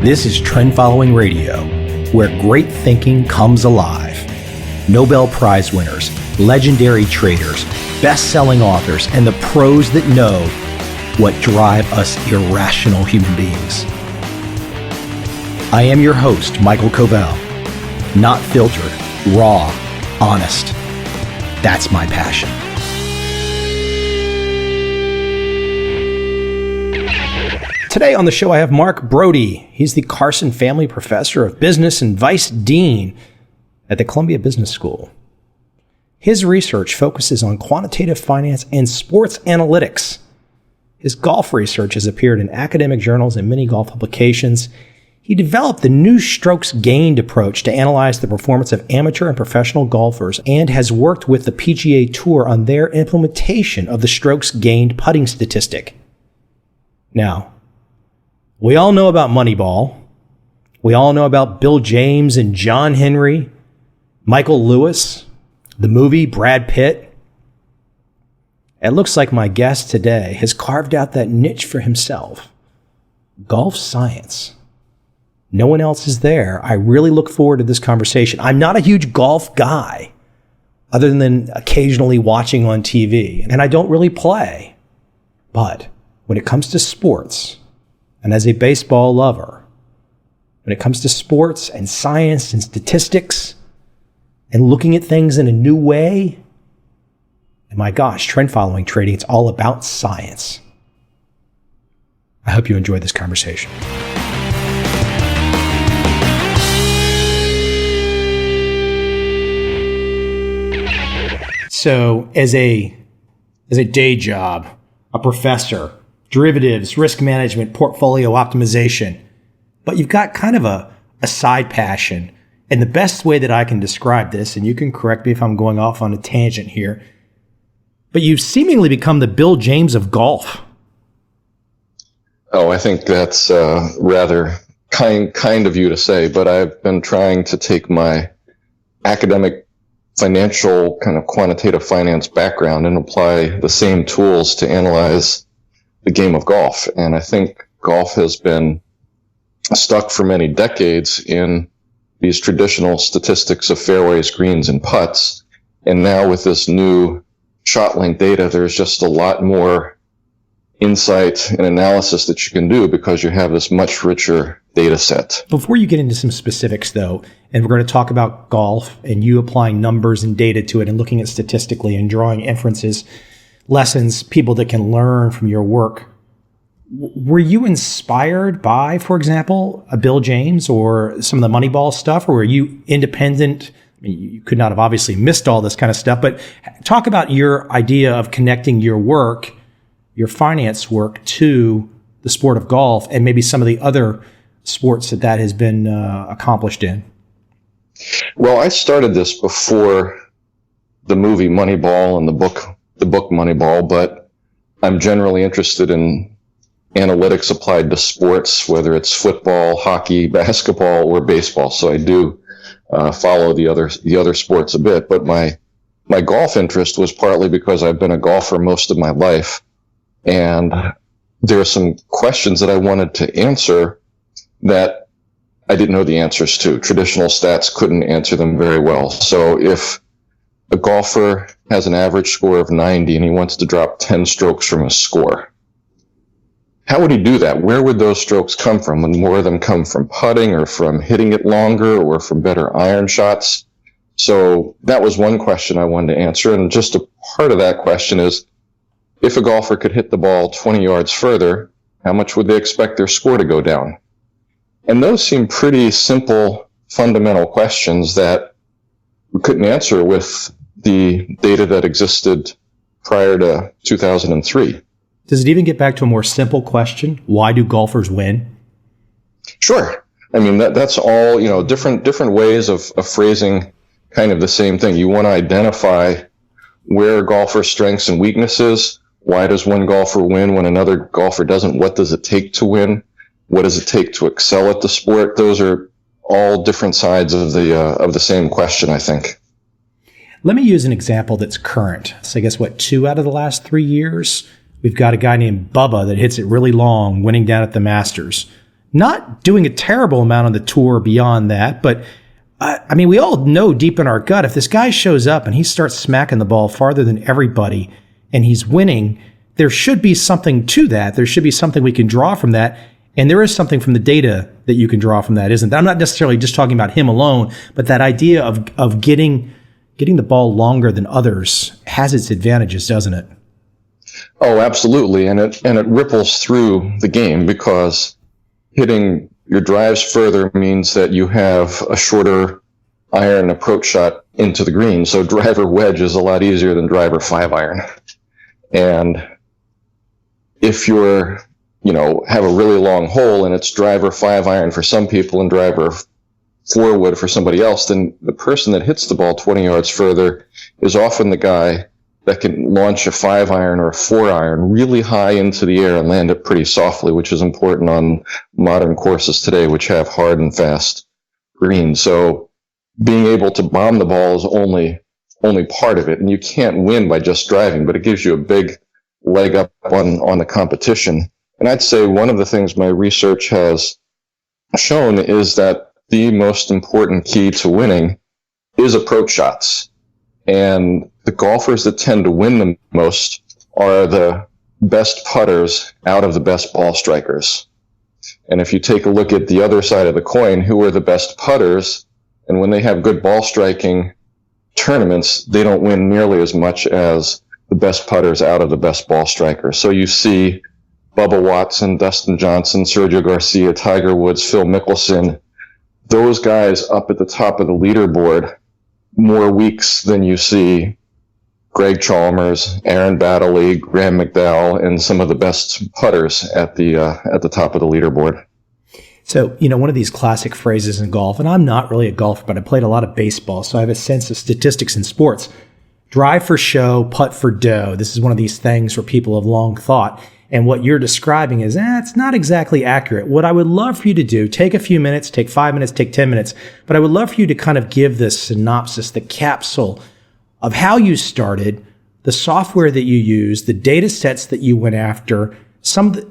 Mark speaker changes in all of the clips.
Speaker 1: This is Trend Following Radio, where great thinking comes alive. Nobel Prize winners, legendary traders, best-selling authors, and the pros that know what drive us irrational human beings. I am your host, Michael Covel. Not filtered, raw, honest. That's my passion. Today on the show, I have Mark Broadie. He's the Carson Family Professor of Business and Vice Dean at the Columbia Business School. His research focuses on quantitative finance and sports analytics. His golf research has appeared in academic journals and many golf publications. He developed the new strokes gained approach to analyze the performance of amateur and professional golfers and has worked with the PGA Tour on their implementation of the strokes gained putting statistic. Now, we all know about Moneyball. We all know about Bill James and John Henry, Michael Lewis, the movie, Brad Pitt. It looks like my guest today has carved out that niche for himself. Golf science. No one else is there. I really look forward to this conversation. I'm not a huge golf guy, other than occasionally watching on TV, and I don't really play. But when it comes to sports, and as a baseball lover, when it comes to sports and science and statistics and looking at things in a new way, and my gosh, trend following trading, it's all about science. I hope you enjoyed this conversation. So as a day job, a professor, derivatives, risk management, portfolio optimization, but you've got kind of a side passion. And the best way that I can describe this, and you can correct me if I'm going off on a tangent here, but you've seemingly become the Bill James of golf.
Speaker 2: Oh, I think that's rather kind of you to say, but I've been trying to take my academic financial kind of quantitative finance background and apply the same tools to analyze the game of golf. And I think golf has been stuck for many decades in these traditional statistics of fairways, greens, and putts. And now with this new shot length data, there's just a lot more insight and analysis that you can do because you have this much richer data set.
Speaker 1: Before you get into some specifics, though, and we're going to talk about golf and you applying numbers and data to it and looking at statistically and drawing inferences, lessons, people that can learn from your work. Were you inspired by, for example, a Bill James or some of the Moneyball stuff, or were you independent? I mean, you could not have obviously missed all this kind of stuff, but talk about your idea of connecting your work, your finance work, to the sport of golf and maybe some of the other sports that has been accomplished in.
Speaker 2: Well, I started this before the movie Moneyball and the book Moneyball, but I'm generally interested in analytics applied to sports, whether it's football, hockey, basketball, or baseball. So I do follow the other sports a bit, but my golf interest was partly because I've been a golfer most of my life, and there are some questions that I wanted to answer that I didn't know the answers to. Traditional stats couldn't answer them very well. So if a golfer has an average score of 90 and he wants to drop 10 strokes from his score, how would he do that? Where would those strokes come from? Would more of them come from putting or from hitting it longer or from better iron shots? So that was one question I wanted to answer. And just a part of that question is, if a golfer could hit the ball 20 yards further, how much would they expect their score to go down? And those seem pretty simple, fundamental questions that we couldn't answer with the data that existed prior to 2003.
Speaker 1: Does it even get back to a more simple question? Why do golfers win?
Speaker 2: Sure. I mean, that's all, different ways of phrasing kind of the same thing. You want to identify where a golfer's strengths and weaknesses. Why does one golfer win when another golfer doesn't? What does it take to win? What does it take to excel at the sport? Those are all different sides of the same question, I think.
Speaker 1: Let me use an example that's current. So I guess, 2 out of the last 3 years, we've got a guy named Bubba that hits it really long, winning down at the Masters. not doing a terrible amount on the tour beyond that, but I mean, we all know deep in our gut, if this guy shows up and he starts smacking the ball farther than everybody and he's winning, there should be something to that. There should be something we can draw from that. And there is something from the data that you can draw from that, isn't there? I'm not necessarily just talking about him alone, but that idea of getting the ball longer than others has its advantages, doesn't it?
Speaker 2: Oh, absolutely. And it ripples through the game, because hitting your drives further means that you have a shorter iron approach shot into the green. So driver wedge is a lot easier than driver 5-iron. And if you're, have a really long hole and it's driver 5-iron for some people and driver 4-wood for somebody else, then the person that hits the ball 20 yards further is often the guy that can launch a 5-iron or a 4-iron really high into the air and land it pretty softly, which is important on modern courses today, which have hard and fast greens. So being able to bomb the ball is only part of it, and you can't win by just driving, but it gives you a big leg up on the competition. And I'd say one of the things my research has shown is that the most important key to winning is approach shots. And the golfers that tend to win the most are the best putters out of the best ball strikers. And if you take a look at the other side of the coin, who are the best putters, and when they have good ball striking tournaments, they don't win nearly as much as the best putters out of the best ball strikers. So you see Bubba Watson, Dustin Johnson, Sergio Garcia, Tiger Woods, Phil Mickelson, those guys up at the top of the leaderboard more weeks than you see Greg Chalmers, Aaron Baddeley, Graham McDowell, and some of the best putters at the top of the leaderboard.
Speaker 1: So, one of these classic phrases in golf, and I'm not really a golfer, but I played a lot of baseball, so I have a sense of statistics in sports. Drive for show, putt for dough. This is one of these things where people have long thought. And what you're describing is, it's not exactly accurate. What I would love for you to do, take a few minutes, take 5 minutes, take 10 minutes, but I would love for you to kind of give this synopsis, the capsule of how you started, the software that you used, the data sets that you went after,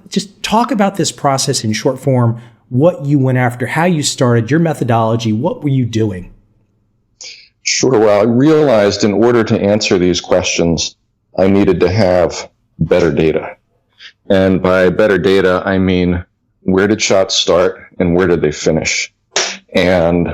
Speaker 1: just talk about this process in short form, what you went after, how you started, your methodology, what were you doing?
Speaker 2: Sure. Well, I realized in order to answer these questions, I needed to have better data. And by better data, I mean, where did shots start and where did they finish? And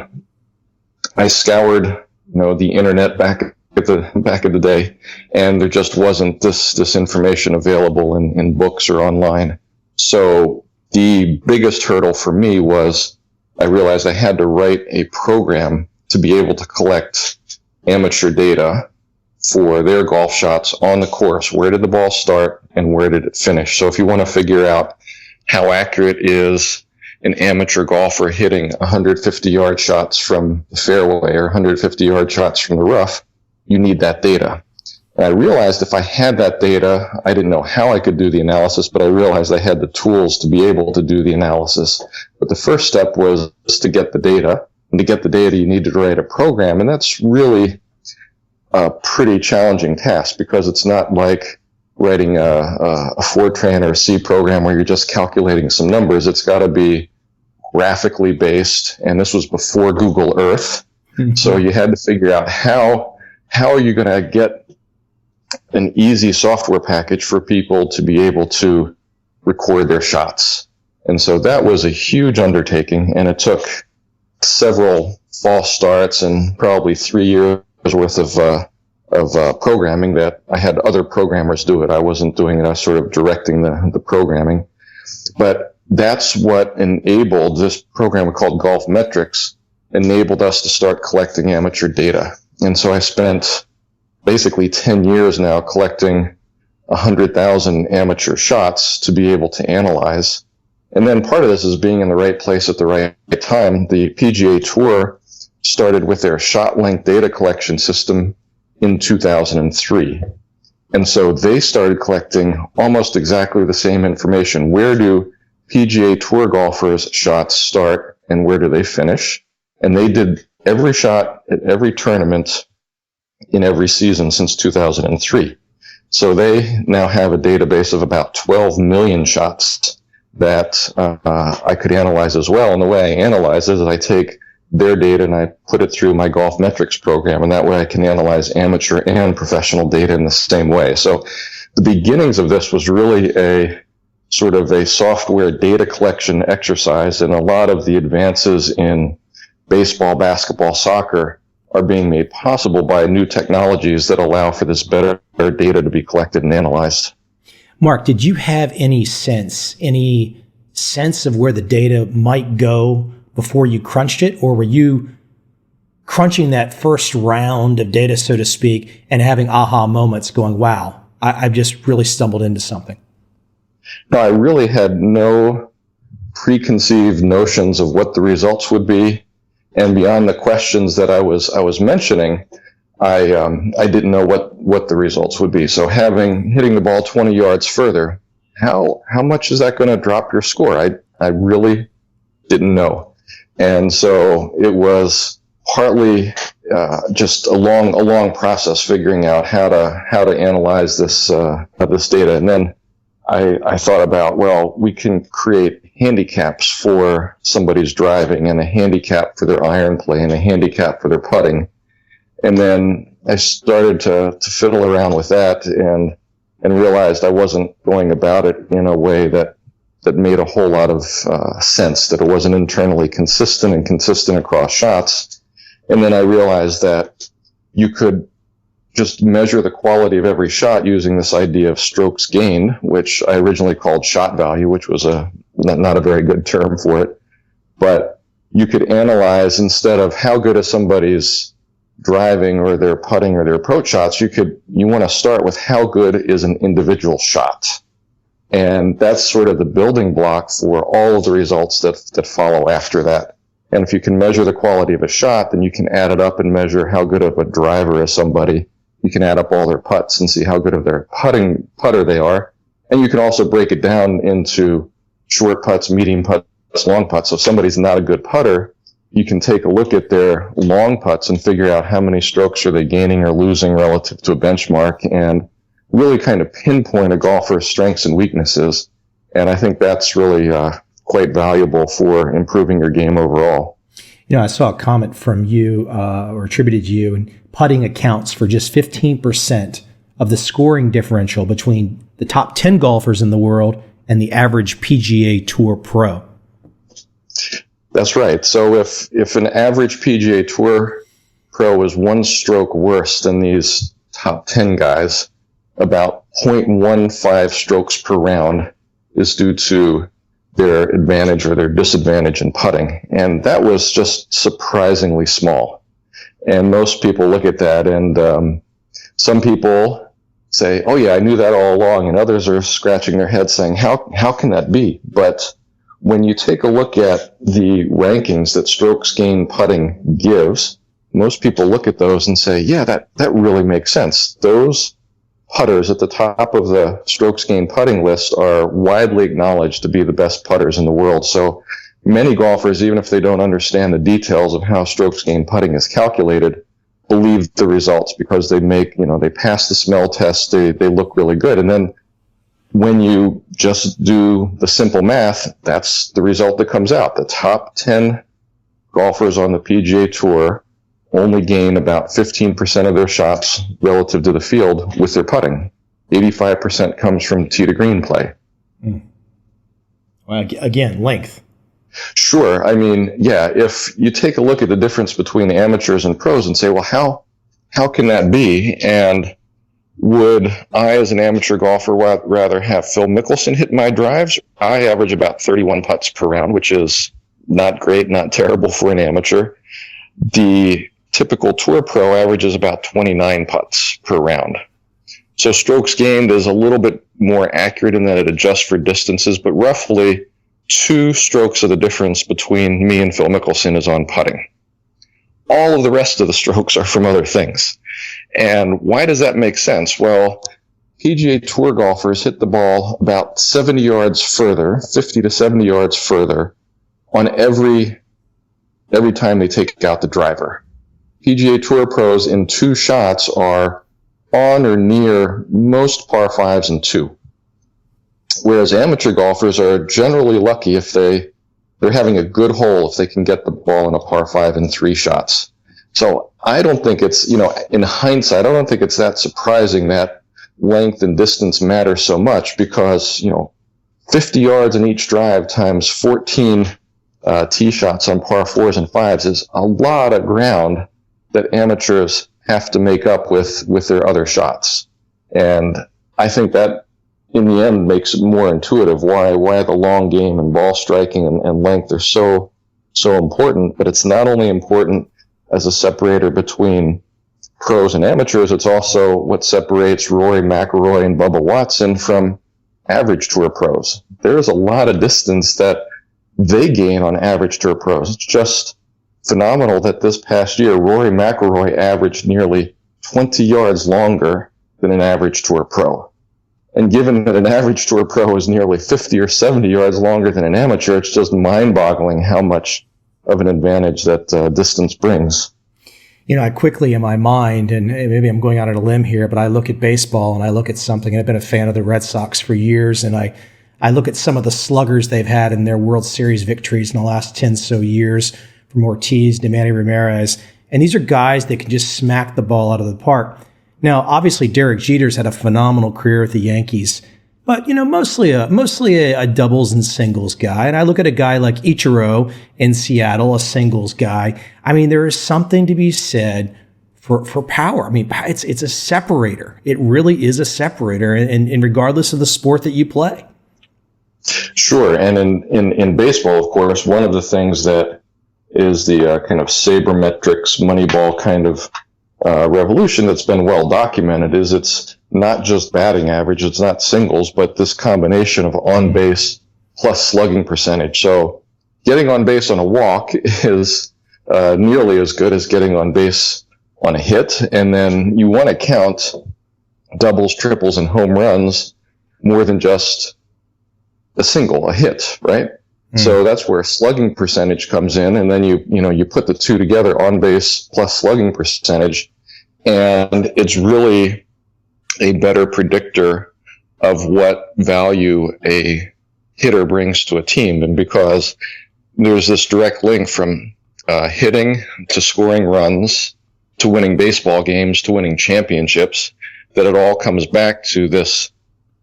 Speaker 2: I scoured, the internet back at the day, and there just wasn't this information available in books or online. So the biggest hurdle for me was I realized I had to write a program to be able to collect amateur data for their golf shots on the course. Where did the ball start and where did it finish? So if you want to figure out how accurate is an amateur golfer hitting 150-yard shots from the fairway or 150-yard shots from the rough, you need that data. And I realized if I had that data, I didn't know how I could do the analysis, but I realized I had the tools to be able to do the analysis. But the first step was to get the data. And to get the data, you need to write a program. And that's really a pretty challenging task, because it's not like writing a Fortran or a C program where you're just calculating some numbers. It's got to be graphically based, and this was before Google Earth. Mm-hmm. So you had to figure out how are you going to get an easy software package for people to be able to record their shots. And so that was a huge undertaking, and it took several false starts and probably 3 years worth of programming that I had other programmers do it. I wasn't doing it. I was sort of directing the programming. But that's what enabled this program called Golf Metrics, enabled us to start collecting amateur data. And so I spent basically 10 years now collecting 100,000 amateur shots to be able to analyze. And then part of this is being in the right place at the right time. The PGA Tour started with their shot length data collection system in 2003. And so they started collecting almost exactly the same information. Where do PGA Tour golfers' shots start and where do they finish? And they did every shot at every tournament in every season since 2003. So they now have a database of about 12 million shots that I could analyze as well. And the way I analyze it is I take their data and I put it through my golf metrics program, and that way I can analyze amateur and professional data in the same way. So the beginnings of this was really a sort of a software data collection exercise, and a lot of the advances in baseball, basketball, soccer are being made possible by new technologies that allow for this better data to be collected and analyzed.
Speaker 1: Mark, did you have any sense of where the data might go before you crunched it, or were you crunching that first round of data, so to speak, and having aha moments going, wow, I've just really stumbled into something?
Speaker 2: No, I really had no preconceived notions of what the results would be. And beyond the questions that I was mentioning, I didn't know what the results would be. So hitting the ball 20 yards further, how much is that going to drop your score? I really didn't know. And so it was partly just a long process figuring out how to analyze this data. And then I thought about, well, we can create handicaps for somebody's driving, and a handicap for their iron play, and a handicap for their putting. And then I started to fiddle around with that and realized I wasn't going about it in a way that made a whole lot of sense, that it wasn't internally consistent across shots. And then I realized that you could just measure the quality of every shot using this idea of strokes gained, which I originally called shot value, which was not a very good term for it. But you could analyze, instead of how good is somebody's driving or their putting or their approach shots, you want to start with how good is an individual shot. And that's sort of the building block for all of the results that follow after that. And if you can measure the quality of a shot, then you can add it up and measure how good of a driver is somebody. You can add up all their putts and see how good of their putter they are. And you can also break it down into short putts, medium putts, long putts. So if somebody's not a good putter, you can take a look at their long putts and figure out how many strokes are they gaining or losing relative to a benchmark, and really kind of pinpoint a golfer's strengths and weaknesses. And I think that's really quite valuable for improving your game overall.
Speaker 1: You know, I saw a comment from you or attributed to you, and putting accounts for just 15% of the scoring differential between the top 10 golfers in the world and the average PGA Tour pro.
Speaker 2: That's right. So if an average PGA Tour pro is one stroke worse than these top 10 guys, about 0.15 strokes per round is due to their advantage or their disadvantage in putting. And that was just surprisingly small. And most people look at that, and some people say, oh yeah, I knew that all along. And others are scratching their heads saying, how can that be? But when you take a look at the rankings that strokes gained putting gives, most people look at those and say, yeah, that really makes sense. Those putters at the top of the strokes gained putting list are widely acknowledged to be the best putters in the world. So many golfers, even if they don't understand the details of how strokes gained putting is calculated, believe the results because they pass the smell test, they look really good. And then when you just do the simple math, that's the result that comes out. The top 10 golfers on the PGA Tour only gain about 15% of their shots relative to the field with their putting. 85% comes from tee to green play.
Speaker 1: Well, again, length.
Speaker 2: Sure. I mean, yeah, if you take a look at the difference between amateurs and pros and say, well, how can that be? And would I, as an amateur golfer, rather have Phil Mickelson hit my drives? I average about 31 putts per round, which is not great, not terrible for an amateur. The typical tour pro averages about 29 putts per round. So strokes gained is a little bit more accurate in that it adjusts for distances, but roughly 2 strokes of the difference between me and Phil Mickelson is on putting. All of the rest of the strokes are from other things. And why does that make sense? Well, PGA Tour golfers hit the ball about 70 yards further, 50 to 70 yards further on every time they take out the driver. PGA Tour pros in 2 shots are on or near most par 5s in 2. Whereas amateur golfers are generally lucky if they're having a good hole, if they can get the ball in a par 5 in 3 shots. So I don't think it's, in hindsight, I don't think it's that surprising that length and distance matter so much, because, 50 yards in each drive times 14 tee shots on par 4s and 5s is a lot of ground that amateurs have to make up with their other shots. And I think that in the end makes it more intuitive why the long game and ball striking and length are so important. But it's not only important as a separator between pros and amateurs, it's also what separates Rory McIlroy and Bubba Watson from average tour pros. There's a lot of distance that they gain on average tour pros. It's just phenomenal that this past year, Rory McIlroy averaged nearly 20 yards longer than an average tour pro. And given that an average tour pro is nearly 50 or 70 yards longer than an amateur, it's just mind-boggling how much of an advantage that distance brings.
Speaker 1: I quickly in my mind, and maybe I'm going out on a limb here, but I look at baseball and I look at something, and I've been a fan of the Red Sox for years, and I look at some of the sluggers they've had in their World Series victories in the last 10 so years, from Ortiz to Manny Ramirez, and these are guys that can just smack the ball out of the park. Now, obviously, Derek Jeter's had a phenomenal career with the Yankees, but, mostly a doubles and singles guy. And I look at a guy like Ichiro in Seattle, a singles guy. I mean, there is something to be said for power. I mean, it's a separator. It really is a separator, and regardless of the sport that you play.
Speaker 2: Sure. And in baseball, of course, one of the things that is the kind of sabermetrics, Moneyball kind of revolution that's been well documented is it's not just batting average, it's not singles, but this combination of on base plus slugging percentage. So getting on base on a walk is nearly as good as getting on base on a hit. And then you want to count doubles, triples, and home runs more than just a single, a hit, right? So that's where slugging percentage comes in, and then you put the two together, on base plus slugging percentage, and it's really a better predictor of what value a hitter brings to a team. And because there's this direct link from hitting to scoring runs to winning baseball games to winning championships, that it all comes back to this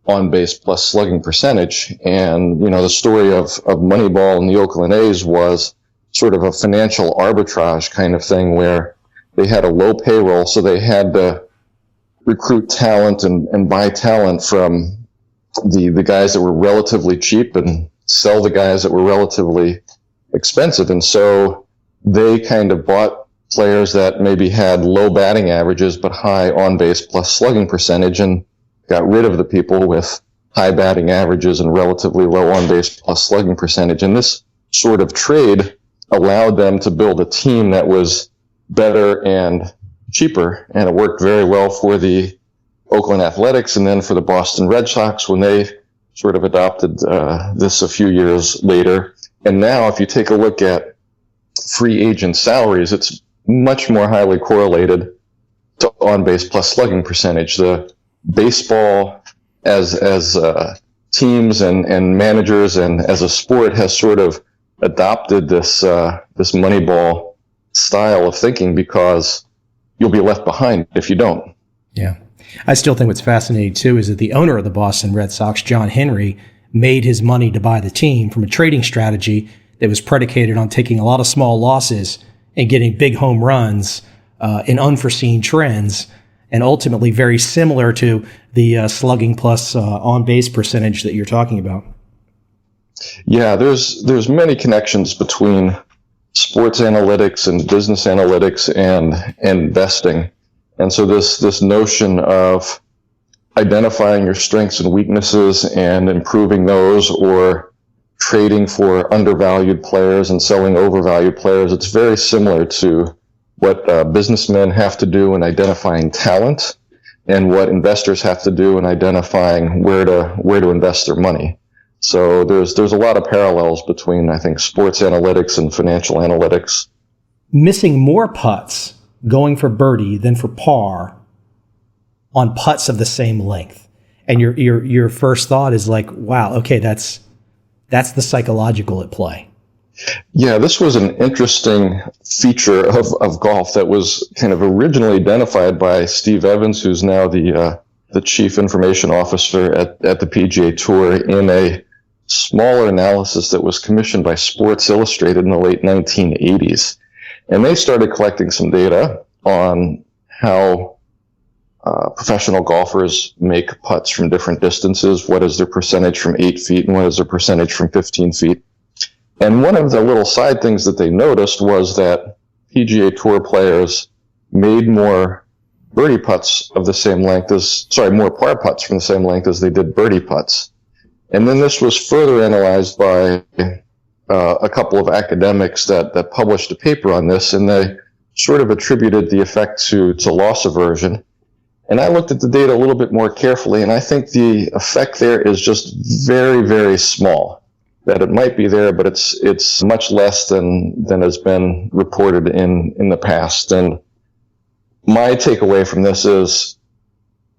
Speaker 2: on base plus slugging percentage. And, the story of Moneyball and the Oakland A's was sort of a financial arbitrage kind of thing where they had a low payroll, so they had to recruit talent and buy talent from the guys that were relatively cheap and sell the guys that were relatively expensive. And so they kind of bought players that maybe had low batting averages but high on base plus slugging percentage, and got rid of the people with high batting averages and relatively low on-base plus slugging percentage. And this sort of trade allowed them to build a team that was better and cheaper, and it worked very well for the Oakland Athletics and then for the Boston Red Sox when they sort of adopted this a few years later. And now if you take a look at free agent salaries, it's much more highly correlated to on-base plus slugging percentage. The baseball as teams and managers and as a sport has sort of adopted this Moneyball style of thinking because you'll be left behind if you don't.
Speaker 1: Yeah. I still think what's fascinating too is that the owner of the Boston Red Sox, John Henry, made his money to buy the team from a trading strategy that was predicated on taking a lot of small losses and getting big home runs in unforeseen trends, and ultimately very similar to the slugging plus on-base percentage that you're talking about.
Speaker 2: Yeah, there's many connections between sports analytics and business analytics and investing. And so this notion of identifying your strengths and weaknesses and improving those, or trading for undervalued players and selling overvalued players, it's very similar to what businessmen have to do in identifying talent and what investors have to do in identifying where to invest their money. So there's a lot of parallels between, I think, sports analytics and financial analytics.
Speaker 1: Missing more putts going for birdie than for par on putts of the same length. And your first thought is like, wow, okay, that's the psychological at play.
Speaker 2: Yeah, this was an interesting feature of golf that was kind of originally identified by Steve Evans, who's now the chief information officer at the PGA Tour, in a smaller analysis that was commissioned by Sports Illustrated in the late 1980s. And they started collecting some data on how professional golfers make putts from different distances. What is their percentage from 8 feet and what is their percentage from 15 feet? And one of the little side things that they noticed was that PGA Tour players made more birdie putts of the same length more par putts from the same length as they did birdie putts. And then this was further analyzed by a couple of academics that published a paper on this, and they sort of attributed the effect to loss aversion. And I looked at the data a little bit more carefully, and I think the effect there is just very, very small. That it might be there, but it's much less than has been reported in the past. And my takeaway from this is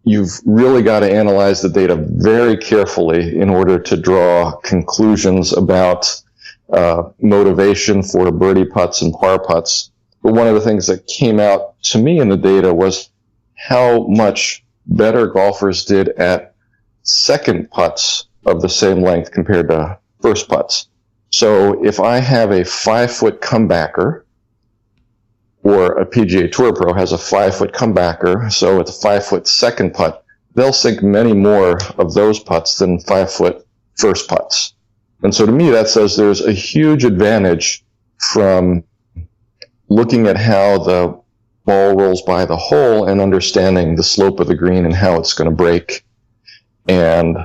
Speaker 2: you've really got to analyze the data very carefully in order to draw conclusions about motivation for birdie putts and par putts. But one of the things that came out to me in the data was how much better golfers did at second putts of the same length compared to first putts. So if I have a 5-foot comebacker, or a PGA Tour pro has a 5-foot comebacker, so with a 5-foot second putt, they'll sink many more of those putts than 5-foot first putts. And so to me, that says there's a huge advantage from looking at how the ball rolls by the hole and understanding the slope of the green and how it's going to break, and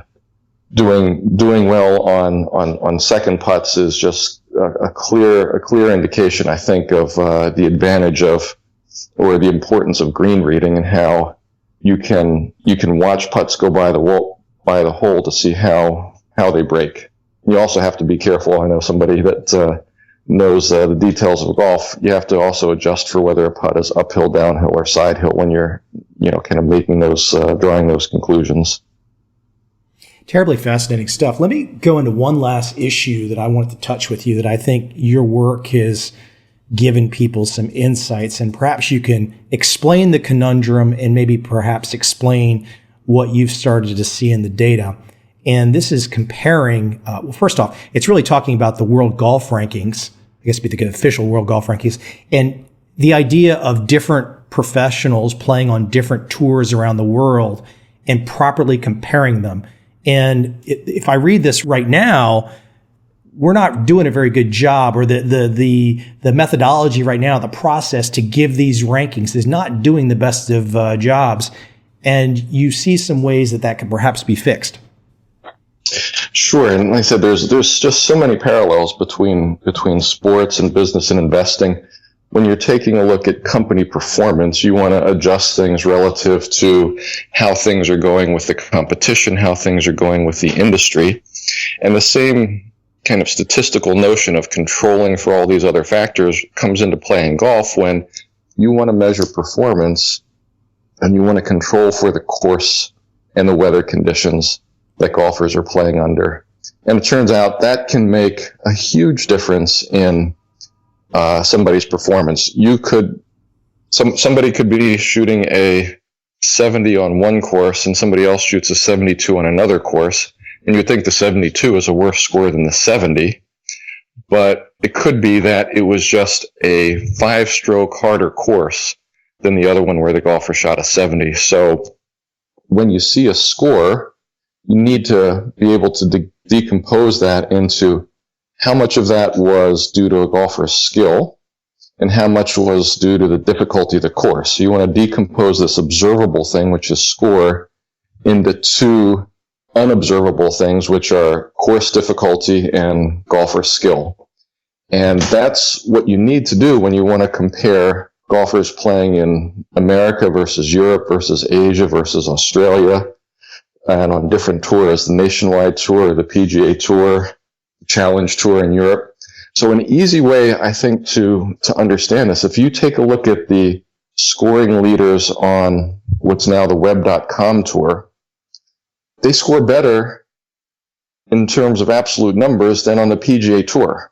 Speaker 2: doing well on second putts is just a clear indication, I think, of the advantage of, or the importance of, green reading, and how you can watch putts go by the hole to see how they break. You also have to be careful. I know somebody that knows the details of golf. You have to also adjust for whether a putt is uphill, downhill, or side hill when you're kind of making those drawing those conclusions.
Speaker 1: Terribly fascinating stuff. Let me go into one last issue that I wanted to touch with you that I think your work has given people some insights, and perhaps you can explain the conundrum and maybe perhaps explain what you've started to see in the data. And this is comparing, well, first off, it's really talking about the world golf rankings, I guess it'd be the official world golf rankings, and the idea of different professionals playing on different tours around the world and properly comparing them. And if I read this right now, we're not doing a very good job, or the methodology right now, the process to give these rankings is not doing the best of jobs. And you see some ways that could perhaps be fixed.
Speaker 2: Sure, and like I said, there's just so many parallels between sports and business and investing. When you're taking a look at company performance, you want to adjust things relative to how things are going with the competition, how things are going with the industry. And the same kind of statistical notion of controlling for all these other factors comes into play in golf when you want to measure performance and you want to control for the course and the weather conditions that golfers are playing under. And it turns out that can make a huge difference in somebody's performance. Somebody could be shooting a 70 on one course and somebody else shoots a 72 on another course, and you'd think the 72 is a worse score than the 70, but it could be that it was just a 5-stroke harder course than the other one where the golfer shot a 70. So when you see a score, you need to be able to decompose that into how much of that was due to a golfer's skill and how much was due to the difficulty of the course. So you want to decompose this observable thing, which is score, into two unobservable things, which are course difficulty and golfer skill. And that's what you need to do when you want to compare golfers playing in America versus Europe versus Asia versus Australia, and on different tours, the Nationwide Tour, the PGA Tour, Challenge Tour in Europe. So an easy way, I think, to understand this, if you take a look at the scoring leaders on what's now the web.com tour, they score better in terms of absolute numbers than on the PGA Tour.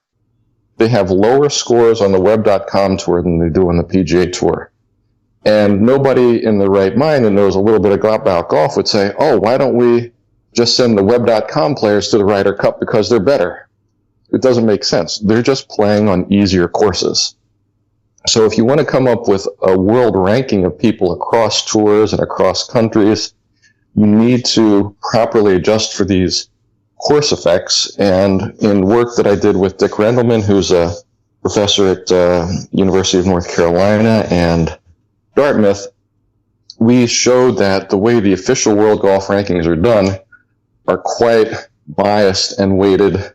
Speaker 2: They have lower scores on the Web.com Tour than they do on the PGA Tour. And nobody in their right mind that knows a little bit about golf would say, oh, why don't we just send the Web.com players to the Ryder Cup because they're better? It doesn't make sense. They're just playing on easier courses. So if you want to come up with a world ranking of people across tours and across countries, you need to properly adjust for these course effects. And in work that I did with Dick Rendelman, who's a professor at University of North Carolina and Dartmouth, we showed that the way the official world golf rankings are done are quite biased and weighted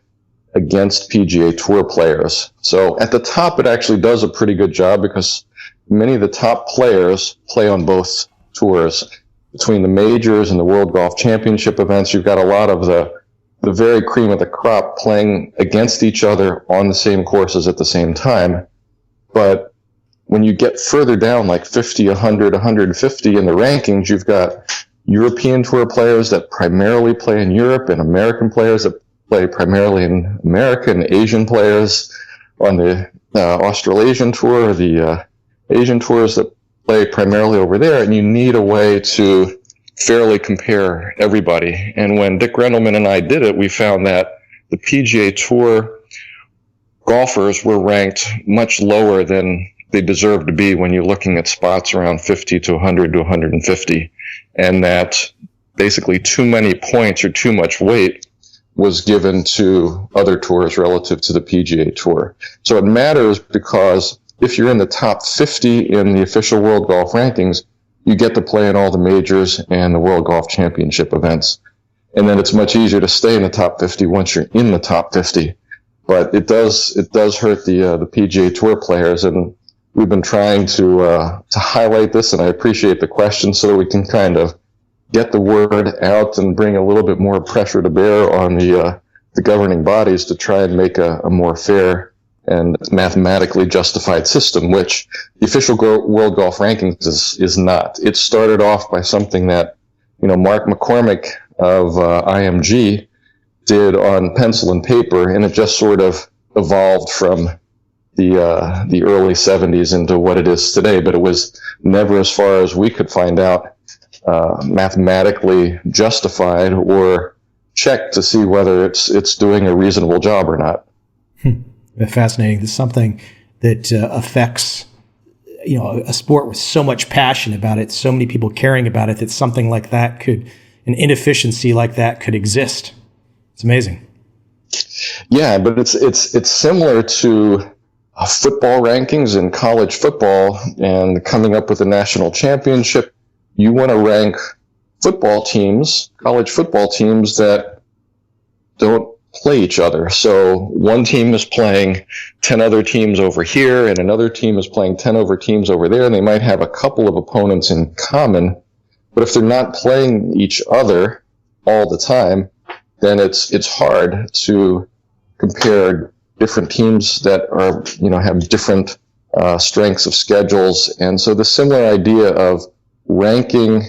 Speaker 2: against PGA Tour players. So at the top, it actually does a pretty good job because many of the top players play on both tours. Between the majors and the World Golf Championship events, you've got a lot of the very cream of the crop playing against each other on the same courses at the same time. But when you get further down, like 50, 100, 150 in the rankings, you've got European Tour players that primarily play in Europe and American players that play primarily in America, and Asian players on the Australasian Tour or the Asian tours that play primarily over there, and you need a way to fairly compare everybody. And when Dick Rendelman and I did it, we found that the PGA Tour golfers were ranked much lower than they deserve to be when you're looking at spots around 50 to 100 to 150, and that basically too many points or too much weight was given to other tours relative to the PGA Tour. So it matters because if you're in the top 50 in the official World Golf Rankings, you get to play in all the majors and the World Golf Championship events. And then it's much easier to stay in the top 50 once you're in the top 50. But it does hurt the PGA Tour players, and we've been trying to highlight this, and I appreciate the question so that we can kind of get the word out and bring a little bit more pressure to bear on the governing bodies to try and make a more fair and mathematically justified system, which the official World Golf Rankings is not. It started off by something that, Mark McCormick of IMG did on pencil and paper, and it just sort of evolved from the early 70s into what it is today, but it was never, as far as we could find out, mathematically justified or checked to see whether it's doing a reasonable job or not.
Speaker 1: Fascinating. There's something that affects a sport with so much passion about it, so many people caring about it, that something like that an inefficiency like that could exist. It's amazing.
Speaker 2: Yeah, but it's similar to football rankings in college football and coming up with a national championship. You want to rank college football teams that don't play each other. So one team is playing 10 other teams over here, and another team is playing 10 other teams over there, and they might have a couple of opponents in common. But if they're not playing each other all the time, then it's hard to compare different teams that are, have different strengths of schedules. And so the similar idea of ranking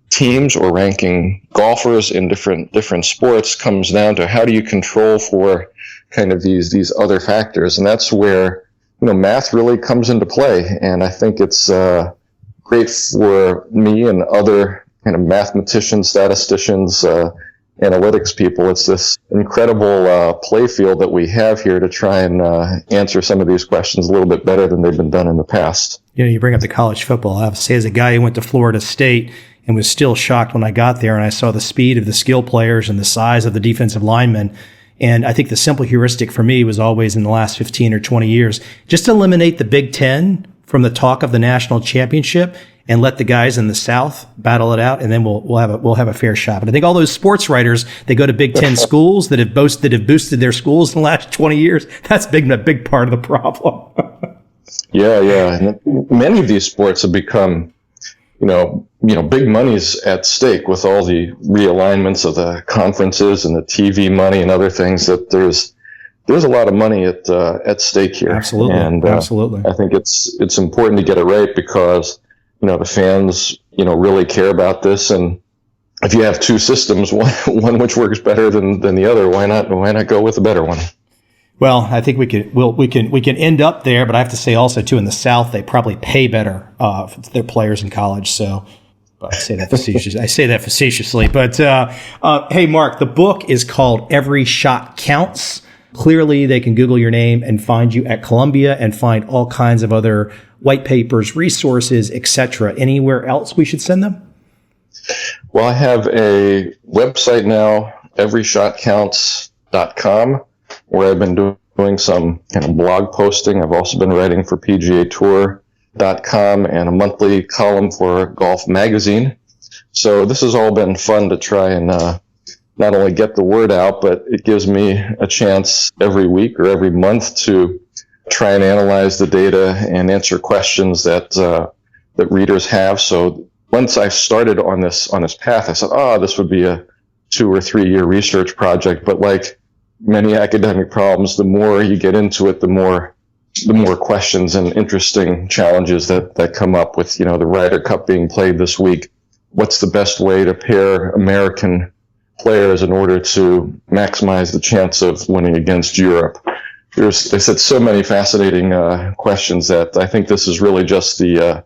Speaker 2: teams or ranking golfers in different sports comes down to how do you control for kind of these other factors. And that's where, math really comes into play. And I think it's great for me and other kind of mathematicians, statisticians, analytics people. It's this incredible play field that we have here to try and answer some of these questions a little bit better than they've been done in the past.
Speaker 1: You bring up the college football. I have to say, as a guy who went to Florida State and was still shocked when I got there and I saw the speed of the skill players and the size of the defensive linemen. And I think the simple heuristic for me was always, in the last 15 or 20 years, just eliminate the Big Ten from the talk of the national championship and let the guys in the South battle it out, and then we'll have a fair shot. But I think all those sports writers, they go to Big Ten schools that have boosted their schools in the last 20 years. That's a big part of the problem.
Speaker 2: Yeah. Many of these sports have become, big money's at stake with all the realignments of the conferences and the TV money and other things. That there's a lot of money at stake here.
Speaker 1: Absolutely,
Speaker 2: and
Speaker 1: absolutely.
Speaker 2: I think it's important to get it right because the fans really care about this, and if you have two systems, one which works better than the other, why not go with the better one?
Speaker 1: Well, I think we can end up there, but I have to say also too, in the South, they probably pay better for their players in college. So I say that facetiously. But hey, Mark, the book is called Every Shot Counts. Clearly, they can Google your name and find you at Columbia and find all kinds of other white papers, resources, etc. Anywhere else we should send them?
Speaker 2: Well, I have a website now, everyshotcounts.com, where I've been doing some kind of blog posting. I've also been writing for PGA Tour.com and a monthly column for Golf Magazine. So this has all been fun to try and not only get the word out, but it gives me a chance every week or every month to try and analyze the data and answer questions that readers have. So once I started on this path, I said, this would be a 2 or 3 year research project. But like many academic problems, the more you get into it, the more questions and interesting challenges that come up with, the Ryder Cup being played this week. What's the best way to pair American players in order to maximize the chance of winning against Europe? They said so many fascinating questions that I think this is really just the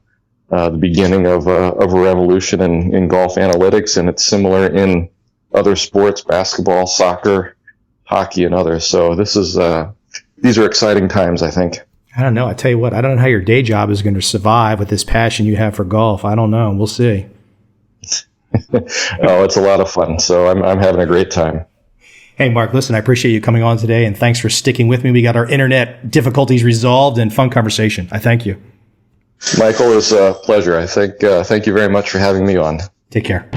Speaker 2: beginning of a revolution in golf analytics, and it's similar in other sports, basketball, soccer, hockey, and others. So these are exciting times, I think.
Speaker 1: I don't know. I tell you what, I don't know how your day job is going to survive with this passion you have for golf. I don't know. We'll see.
Speaker 2: Oh, it's a lot of fun. So I'm having a great time.
Speaker 1: Hey, Mark, listen, I appreciate you coming on today, and thanks for sticking with me. We got our internet difficulties resolved and fun conversation. I thank you.
Speaker 2: Michael, it was a pleasure. I think. Thank you very much for having me on.
Speaker 1: Take care.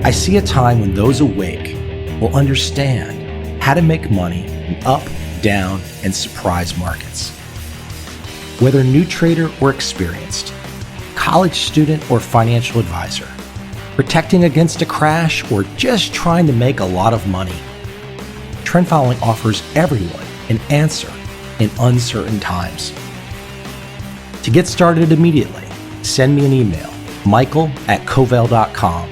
Speaker 1: I see a time when those awake will understand how to make money in up, down, and surprise markets. Whether new trader or experienced, college student or financial advisor, protecting against a crash or just trying to make a lot of money, trend following offers everyone an answer in uncertain times. To get started immediately, send me an email, michael@covel.com.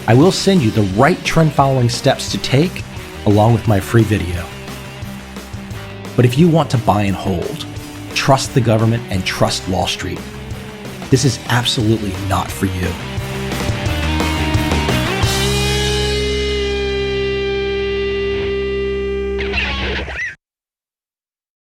Speaker 1: I will send you the right trend following steps to take along with my free video. But if you want to buy and hold, trust the government and trust Wall Street, this is absolutely not for you.